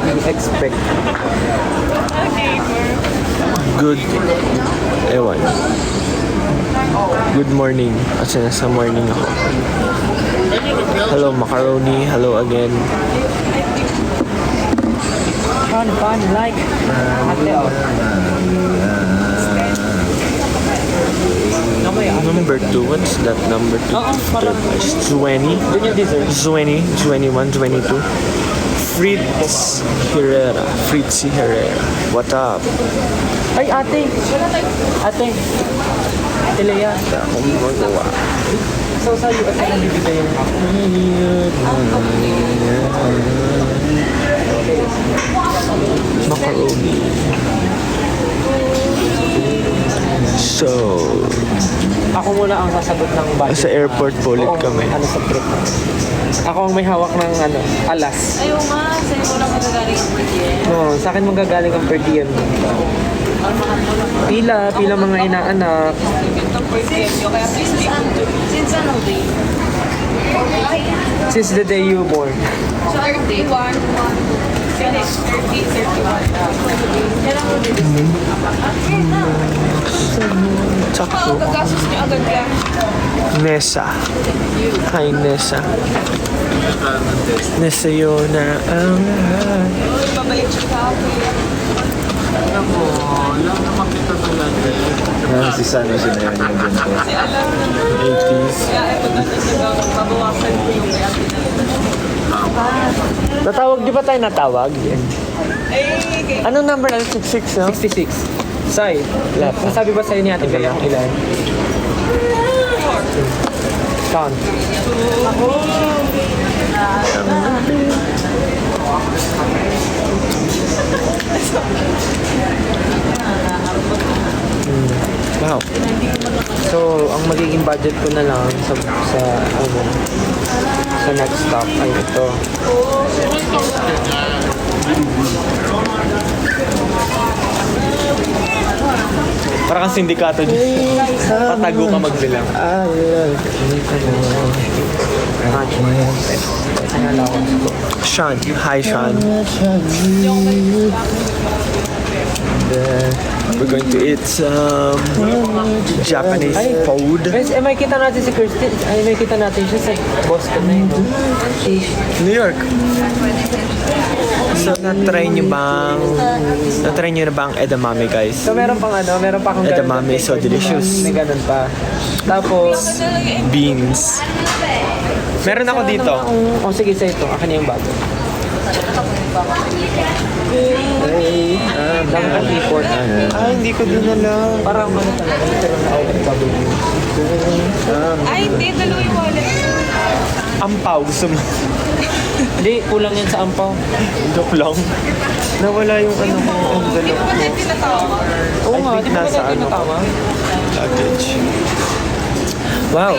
i-expect. Good. Ewan. Good morning. Kasi nasa morning ako. Hello, macaroni. Hello again. Fun, like. Number 2. What's that number 2? Parang 20. yun yung dessert. 20, 21, 22. Fritzy Herrera. What up? Ay, ate. Ate. Ate Lea. Akong magawa. So, sa US na nabibigay yung Macaroni. So, ako muna ang sasagot ng budget. sa airport po ulit kami. Ano sa trip. Ako ang may hawak ng alas. Ayaw nga, sa'yo mo lang magagaling ang budget. No, sa akin manggagaling ang per diem. Pila mga inaanak. Kaya please be since ano day? Since the day you born. So, 31, 1, finish, 30, 31. Kailan mo din? Sakto. Gagastos niyo agad yan. Nessa. Hi, Nessa. Nessa yun na ang lahat. Uy, mabait siya sa akin. Si Sano siya na yun yung ganito. Kasi alam na 80s. kaya ay pagdating babawasan ko yung kaya Natawag, di ba tayo natawag? Eh, Anong number? 66, no? 66. Sai, nasabi ba sa'yo ni Ate Bea? Ilan? Count. Wow. So, ang magiging budget ko na lang sa next stop ay ito. Para kang sindikato dyan. Patago ka magbilang. Sean. Hi, Sean. We're going to eat some Japanese food. Guys, may kita natin si Kirsten. May kita natin siya sa Boston na yun. New York. So, na-try nyo na bang edamame, guys? So, meron pang akong Edamame is so delicious. May ganun pa. Tapos, Beans. Meron ako dito. sige, sa ito. Akin na yung bago. Dami kang import. Hindi ko dinala. Parang ano talaga, nagkaroon na OFW. ay, hindi, dalawa yung wallet. Ampaw, gusto mo? Hindi, kulang yan sa ampaw. Joke lang. Nawala yung ano ko, Hindi envelope mo ba ko. tayo tinatawag? Oo nga, di ba nasa natin ano ko? natama? Luggage. Wow,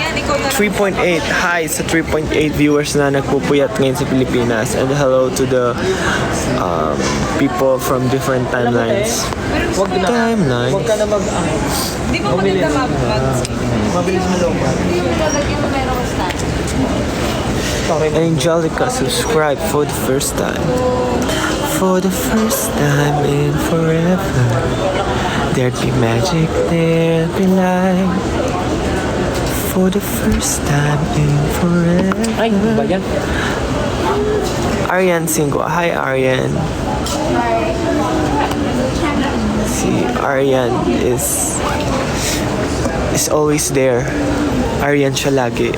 3.8. Hi sa 3.8 viewers na nagpupuyat ngayon sa Pilipinas. And hello to the people from different timelines. Huwag na. Timelines. Huwag ka na mag... Di ba maganda mag-vlogs? Mabilis mo lang. Hindi mo lalagyan mo meron ka stand. Angelica subscribed for the first time. For the first time in forever. There'd be magic, there'd be light. For the first time in forever. Ay, ba yan? Ariane Singo. Hi, Ariane. Si Ariane is always there. Ariane siya lagi.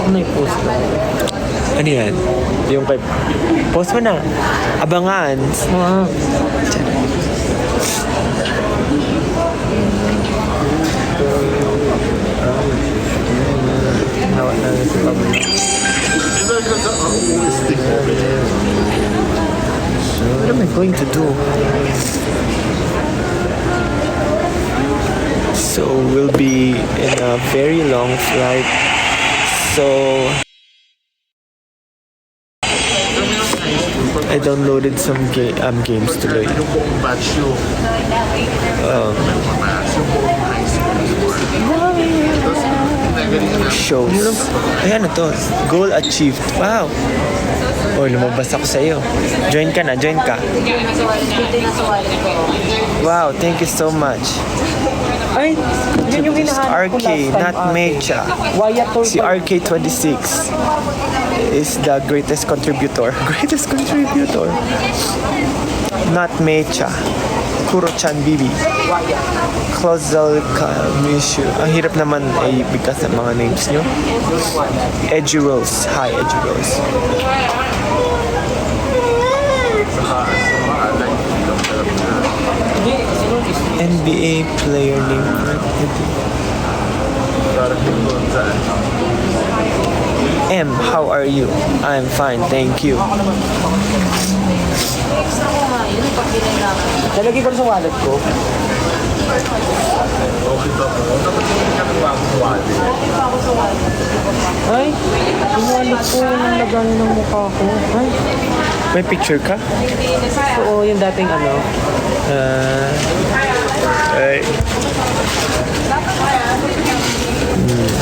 Ano yung post na? Ano yan? Yung kay... Post mo na. Abangan. Hawak na si Pablo. What am I going to do? So we'll be in a very long flight. So I downloaded some games tuloy. shows. Ay, ano to? Goal achieved. Wow. Oh, lumabas ako sa iyo. Join ka na, join ka. Wow, thank you so much. Ay, yun yung hinahanap ko RK, last time. not Mecha. Wyatt Tour Si RK26 is the greatest contributor. Greatest contributor. Not Mecha. Kuro-chan Bibi. Closal Kamishu. Ang hirap naman ay bigkas ng mga names nyo. Edgy Rose. Hi, Edgy Rose. NBA player name. M, how are you? I'm fine, thank you. Nalagay ko sa wallet ko. Ay, yung wallet ko, yung lagay ng mukha ko. Ay, May picture ka? oo, yung dating ano. Ay,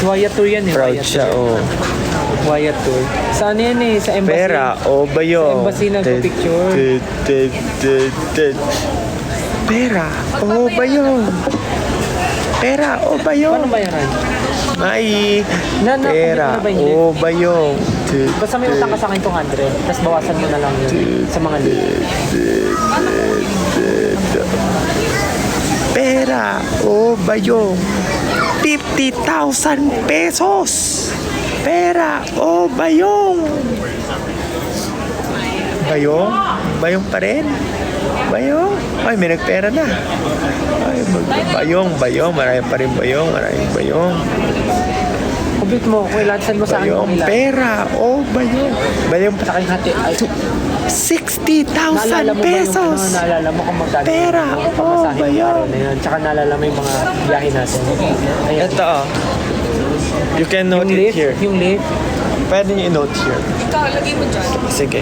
Wyatt Tour yan eh. proud Wyatt siya, Tour. oh. Wyatt Tour. Saan yan eh? Sa embassy. Pera o bayo? Sa embassy nagpa-picture. Pera o bayo? Pera o bayo? Paano bayaran? May Na-complete mo pera na ba yung o bayo? Basta may utang ka sa akin 200, tapos bawasan mo na lang yun sa mga late. Pera o bayong 50,000 pesos. Pera o bayong. Bayong? Bayong pa rin? Bayong? Ay, may nagpera na. Ay, bayong. Marami pa rin bayong. Maraming bayong. Complete mo, kung ilan, send mo sa akin Bayong. kung ilan. Pera o bayong. Bayong Sa akin hati. Ay, 60,000 naalala mo ba yung pesos. ano, naalala mo kung magkano Pera, yung pamasahe ba ng yun? araw na yun. Tsaka naalala mo yung mga biyahe natin. Ayan. Ito, oh. You can note Yung it lift, here. yung lift. Pwede niyo i-note here. Ikaw, lagay mo dyan. Sige.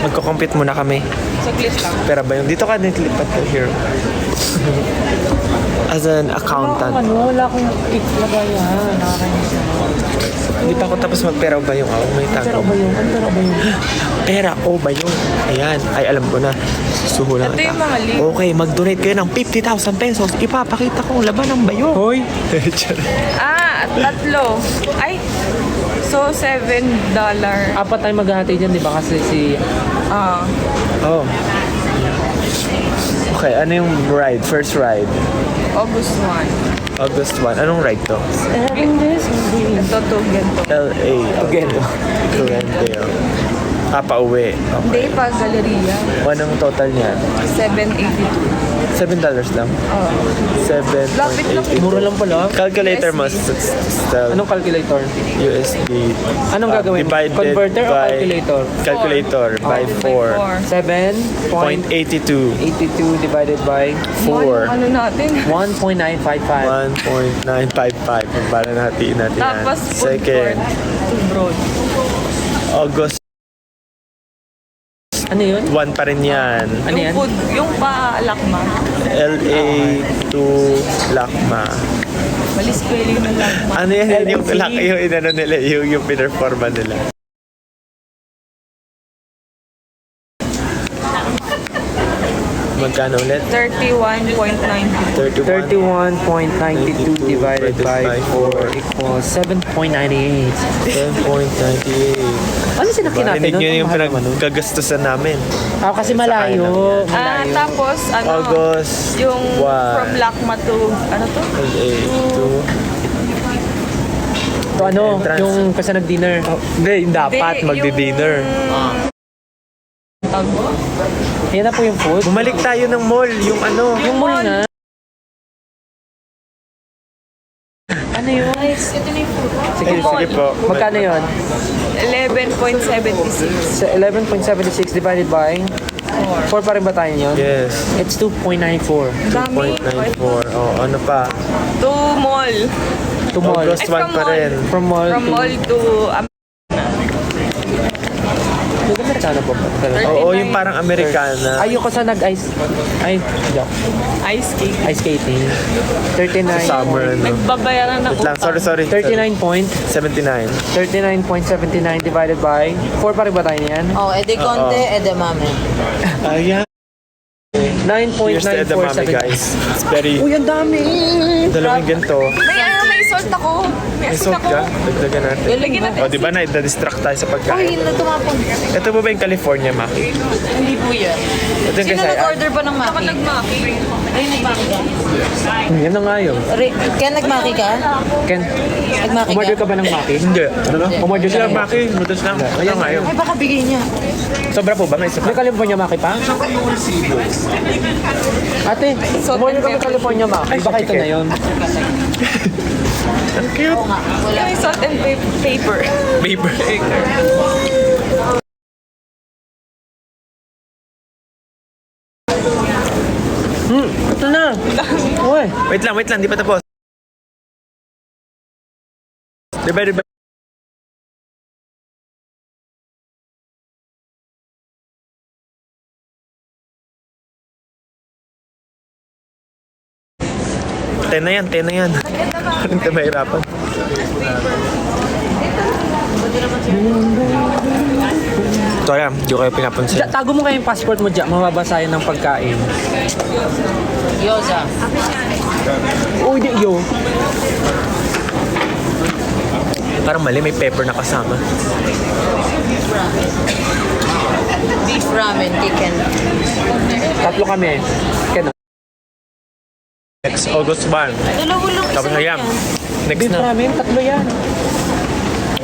Magko-compute muna kami. Saglit lang. Pera ba yung dito ka nitilipat ko here. As an accountant. Wala akong lagayan. Nakakainis na. Hindi pa ako tapos magpera ba yung ako. May Pero tanong. ba yung, ano pero ba yung? Pera o ba yung? Ayan. Ay, alam ko na. Suho lang Ito yung mga link. Okay, mag-donate kayo ng 50,000 pesos. Ipapakita ko ang laban ng bayo. Hoy! Tatlo. Ay, so $7. Apat tayo maghahati dyan, di ba? Kasi si... Oh. Okay, ano yung ride? First ride? August 1. August 1. Anong ride to? Ito to, ganito. LA. Again. Glendale. Pauwi. Hindi Okay. pa, Galleria. Anong total niya? $7.82. $7 lang? Lapit lang. 7.82. Mura lang pala. Calculator mo USD. still Anong calculator? USD. Anong gagawin? Divided Converter o by- calculator? Calculator by 4. 7.82 0.82. divided by 4. Ano natin? 1.955. 1.955. Para natin yan. Tapos food Second, court. Broad. August Ano yun? 1 pa rin yan. Ano yan? Yung food, yung pa-lakma. LA to Lakma. Mali spelling ng lakma. Ano yan? Yung LC. yung inano nila, yung pinerforma nila. Magkano ulit? 31.92. 31.92 divided by 4 equals 7.98. 10.98. Ano sinaki natin Narinig nun? nyo yung Mahal naman nun. pinagkagastusan namin. Kasi malayo. Malayo. Tapos, August yung 1. from lakma to, ano to? LA to... So ano, Entrance. yung kasi nag-dinner. Hindi, dapat magdi-dinner. Yan na po yung food. Bumalik tayo ng mall, yung ano. Yung mall na. Ano yun? Ito na yung food. Sige, Sige po. Magkano yun? 11.76. Sa 11.76 divided by 4 pa rin ba tayo yun? Yes. It's 2.94. Dami. 0.94. Oh, ano pa? To mall. To mall. August 1 from pa mall. rin. From mall From to... mall to... Dito Amerikano po ba? Oo, yung parang Americana. Ayoko sa nag-ice. Ay, joke. Ice cake. Ice skating. 39. Sa summer, no? Nagbabayaran ng Wait lang, sorry. 39 point. 79. 39.79 divided by 4 pa rin ba tayo niyan? Oh, edi konti, edamame. Ayan. Here's the edamame, 9.947. guys. It's very... Uy, ang dami! Dalawang ganito. May salt ako. May May asin salt ako. ka? Dagdagan natin. Lagyan natin. O, di ba na-distract tayo sa Uy, pagkain? tumapon. Ito ba yung California, Maki? Hindi po yan. Ito yung Sino kasi... nag-order pa ng Ako maki? nagmaki. Ay, nagmaki ka? Yan na nga yun. Ken, nagmaki ka? Ken, Nagmaki umorder ka? ka ba ng maki? Hindi. Ano? Umorder ka Sila, ng Maki. Noodles lang. Ano nga yun? Ay, baka bigay niya. Sobra po ba? May isa pa? May California maki pa? Ate, Salt umorder and ka ng pepper. California maki. Baka ito na yun. Ang cute. May salt and paper. Paper. Ito na. Uy. Wait lang. Di pa tapos. Diba? Ten na yan. Anong tayo mahirapan? So ayan, di ko kayo pinapansin. Tago mo kayo yung passport mo dyan. Mababasa yan ng pagkain. Yoza. Uy, di yo. Parang mali, may pepper na kasama. Beef ramen, chicken. Tatlo kami. Ken, Next, August 1. Dalawa lang Tapos isa ayan. yan. Next beef na. ramen, tatlo yan.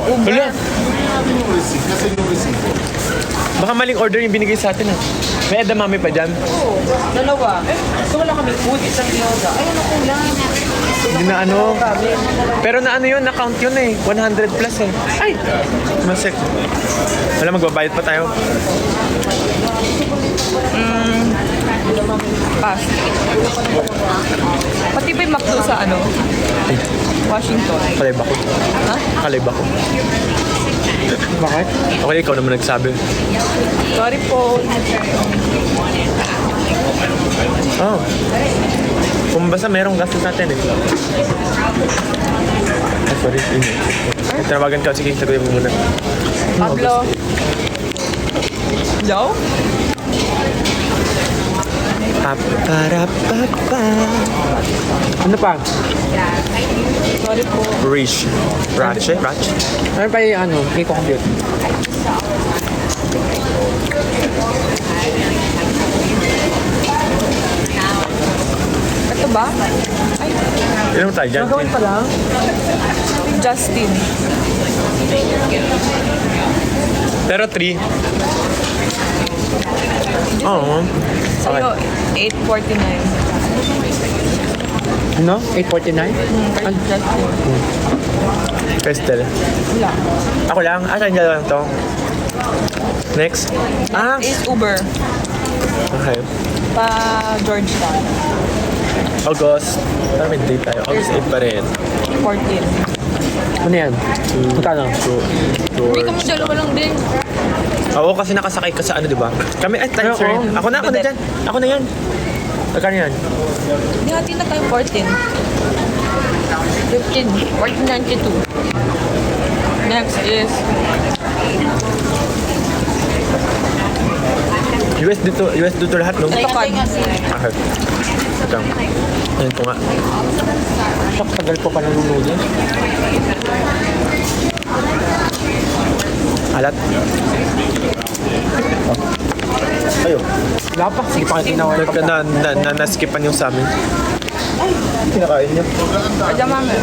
Wala. Baka maling order yung binigay sa atin ah. May edamame pa dyan. Dalawa. So wala kami food, isang yoga. Ay, ano kulang? Hindi na ano. Pero na ano yun, na-count yun eh. 100 plus eh. Ay! Masik. Wala, magbabayad pa tayo. Pass. Pati ba yung McDo sa ano? Washington. Kalib ako. Ha? Kalib ako. Bakit? Okay, ikaw naman nagsabi. Sorry po. Oh. Kung basta merong gastos natin eh. Ay, sorry. Tinawagan ka. Sige, sagutin mo muna. Pablo. Hello? Paparapapa. Ano pa? Sorry po. Rich. Rache? Ano pa yung ano? I-compute. Ito ba? Ay, Ilan mo tayo dyan? Gagawin pa lang? Justin. Pero 3. Oo. Sa'yo, 8.49. Ano? 8.49? Kay Justin. Crystal. Wala. Ako lang. Saan dyan lang to? Next. Ah! Is Uber. Okay. Pa Georgetown. August. Parang may date tayo. August 8 pa rin. 14. Ano yan? Magkano? Hindi kami dalawa lang din. Oo, kasi nakasakay ka sa ano, di ba? Kami, tayo, Oo. sorry. Ako na dyan. Ako na yan. Magkano yan? Hindi natin na tayo 14. 15. 14.92. Next is US dito lahat, no? ito card. Okay. Ito. Ayun ko nga. Shok, tagal po pa nanonood yan. Alat. Ayo. Wala pa. Hindi pa kayo tinawa yung Na-skipan yung sa amin. Kinakain niyo. Kaya mami.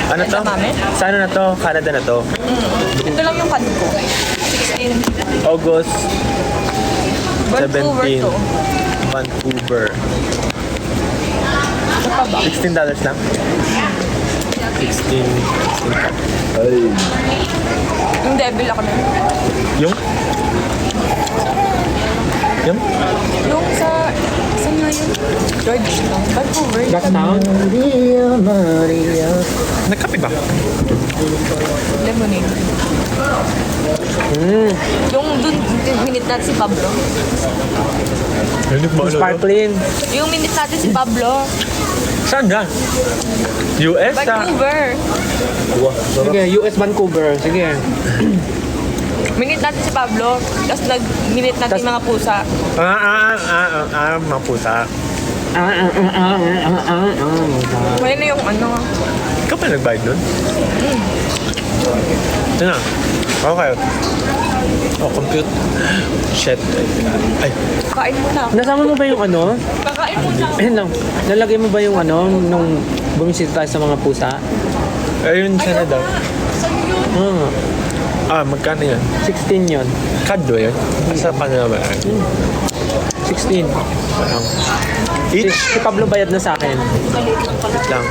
Ano to? Edamame? Sa ano na to? Canada na to. Ito lang yung card ko. 16. August Vancouver 17. to. Vancouver. Ito pa ba? $16 lang. 16. Yung devil ako na. Yung? Yung? Yung sa... Saan nga yun? Georgetown. Vancouver. That sound? Nagkape ba? Lemonade. Yung dun, minute natin si Pablo. Hindi ko maalala. Sparkling. Yung minute natin si Pablo. Saan na? US na? Vancouver. Sige, US Vancouver. Sige. Minute natin si Pablo. Tapos nag-minute natin yung mga pusa. Mga pusa. Kaya na yung ano. Ikaw pa nagbayad nun? Ito na. Okay. Oh, compute. Shit. Ay. Kain mo na. Nasama mo ba yung ano? Kakain mo na. Ayun lang. Nalagay mo ba yung ano nung bumisita tayo sa mga pusa? Ayun siya na daw. Magkano yan? 16 yun. Card ba yun? Sa paano ba? 16. Parang. Si Pablo bayad na sa akin. Lang.